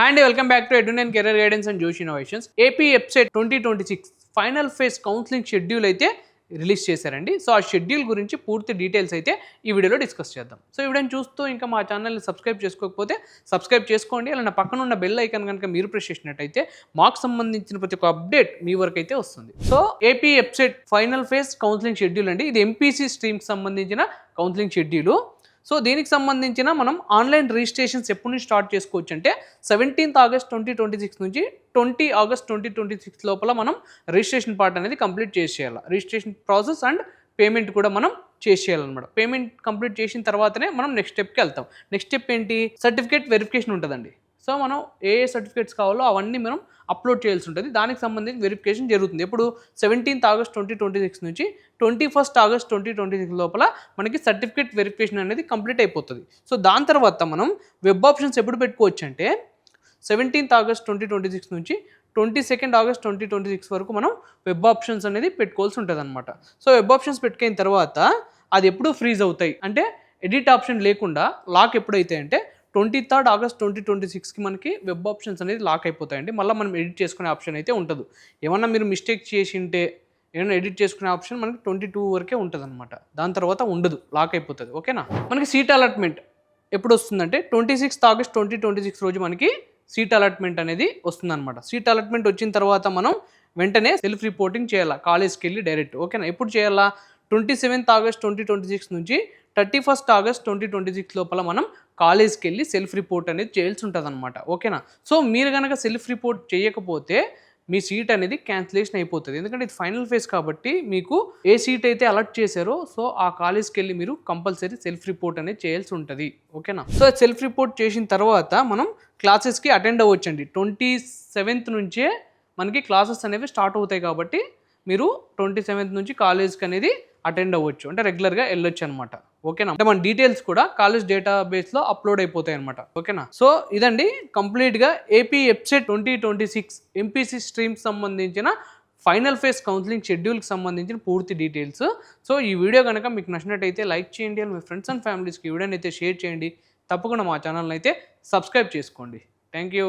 Hi and welcome back to Edunen Career Guidance and Josh Innovations. AP EPSET 2026 final phase counselling schedule అయితే release చేశారండి. So ఆ schedule గురించి పూర్తి details అయితే ఈ వీడియోలో డిస్కస్ చేద్దాం. సో వీడియోని చూస్తూ ఇంకా మా ఛానల్ని సబ్స్క్రైబ్ చేసుకోకపోతే సబ్స్క్రైబ్ చేసుకోండి. అలా పక్కన ఉన్న బెల్ ఐకాన్ కనుక మీరు ప్రెస్ చేసినట్టయితే మాకు సంబంధించిన ప్రతి ఒక్క అప్డేట్ మీ వరకు అయితే వస్తుంది. So AP EPSET final phase counselling schedule అండి. ఇది ఎంపీసీ స్ట్రీమ్కి సంబంధించిన కౌన్సిలింగ్ షెడ్యూల్. సో దీనికి సంబంధించిన మనం ఆన్లైన్ రిజిస్ట్రేషన్స్ ఎప్పటి నుంచి స్టార్ట్ చేసుకోవచ్చు అంటే 17th August 2026 నుంచి 20 August 2026 లోపల మనం రిజిస్ట్రేషన్ పార్ట్ అనేది కంప్లీట్ చేసేయాలి. రిజిస్ట్రేషన్ ప్రాసెస్ అండ్ పేమెంట్ కూడా మనం చేసేయాలన్నమాట. పేమెంట్ కంప్లీట్ చేసిన తర్వాతనే మనం నెక్స్ట్ స్టెప్కి వెళ్తాం. నెక్స్ట్ స్టెప్ ఏంటి? సర్టిఫికేట్ వెరిఫికేషన్ ఉంటుందండి. సో మనం ఏ సర్టిఫికేట్స్ కావాలో అవన్నీ మనం అప్లోడ్ చేయాల్సి ఉంటుంది. దానికి సంబంధించి వెరిఫికేషన్ జరుగుతుంది. ఇప్పుడు 17th August 2026 నుంచి 21st August 2026 లోపల మనకి సర్టిఫికేట్ వెరిఫికేషన్ అనేది కంప్లీట్ అయిపోతుంది. సో దాని తర్వాత మనం వెబ్ ఆప్షన్స్ ఎప్పుడు పెట్టుకోవచ్చు అంటే 17th August 2026 నుంచి 22nd August 2026 వరకు మనం వెబ్ ఆప్షన్స్ అనేది పెట్టుకోవాల్సి ఉంటుంది అనమాట. సో వెబ్ ఆప్షన్స్ పెట్టుకున్న తర్వాత అది ఎప్పుడు ఫ్రీజ్ అవుతాయి అంటే ఎడిట్ ఆప్షన్ లేకుండా లాక్ ఎప్పుడైతాయి అంటే 23rd August 2026కి మనకి వెబ్ ఆప్షన్స్ అనేది లాక్ అయిపోతాయండి. మళ్ళీ మనం ఎడిట్ చేసుకునే ఆప్షన్ అయితే ఉంటుంది. ఏమన్నా మీరు మిస్టేక్ చేసి ఉంటే ఏమైనా ఎడిట్ చేసుకునే ఆప్షన్ మనకి 22 వరకే ఉంటుంది అనమాట. దాని తర్వాత ఉండదు, లాక్ అయిపోతుంది. ఓకేనా? మనకి సీట్ అలాట్మెంట్ ఎప్పుడు వస్తుందంటే 26th August 2026 రోజు మనకి సీట్ అలాట్మెంట్ అనేది వస్తుందన్నమాట. సీట్ అలాట్మెంట్ వచ్చిన తర్వాత మనం వెంటనే సెల్ఫ్ రిపోర్టింగ్ చేయాలా, కాలేజ్కి వెళ్ళి డైరెక్ట్. ఓకేనా? ఎప్పుడు చేయాలా? 27th August 2026 నుంచి 31st August 2026 లోపల మనం కాలేజ్కి వెళ్ళి సెల్ఫ్ రిపోర్ట్ అనేది చేయాల్సి ఉంటుంది అనమాట. ఓకేనా? సో మీరు కనుక సెల్ఫ్ రిపోర్ట్ చేయకపోతే మీ సీట్ అనేది క్యాన్సిలేషన్ అయిపోతుంది. ఎందుకంటే ఇది ఫైనల్ ఫేజ్ కాబట్టి మీకు ఏ సీట్ అయితే అలర్ట్ చేశారో సో ఆ కాలేజ్కి వెళ్ళి మీరు కంపల్సరీ సెల్ఫ్ రిపోర్ట్ అనేది చేయాల్సి ఉంటుంది. ఓకేనా? సో సెల్ఫ్ రిపోర్ట్ చేసిన తర్వాత మనం క్లాసెస్కి అటెండ్ అవ్వచ్చండి. 27th నుంచే మనకి క్లాసెస్ అనేవి స్టార్ట్ అవుతాయి కాబట్టి మీరు 27th నుంచి కాలేజ్కి అనేది అటెండ్ అవ్వచ్చు, అంటే రెగ్యులర్గా వెళ్ళొచ్చు అనమాట. ఓకేనా? అంటే మన డీటెయిల్స్ కూడా కాలేజ్ డేటాబేస్లో అప్లోడ్ అయిపోతాయి అనమాట. ఓకేనా? సో ఇదండి కంప్లీట్గా ఏపీ EPSET 2026 ఎంపీసీ స్ట్రీమ్కి సంబంధించిన ఫైనల్ ఫేజ్ కౌన్సిలింగ్ షెడ్యూల్కి సంబంధించిన పూర్తి డీటెయిల్స్. సో ఈ వీడియో కనుక మీకు నచ్చినట్టయితే లైక్ చేయండి, అండ్ మీ ఫ్రెండ్స్ అండ్ ఫ్యామిలీస్కి ఈ వీడియోని అయితే షేర్ చేయండి. తప్పకుండా మా ఛానల్ని అయితే సబ్స్క్రైబ్ చేసుకోండి. Thank you.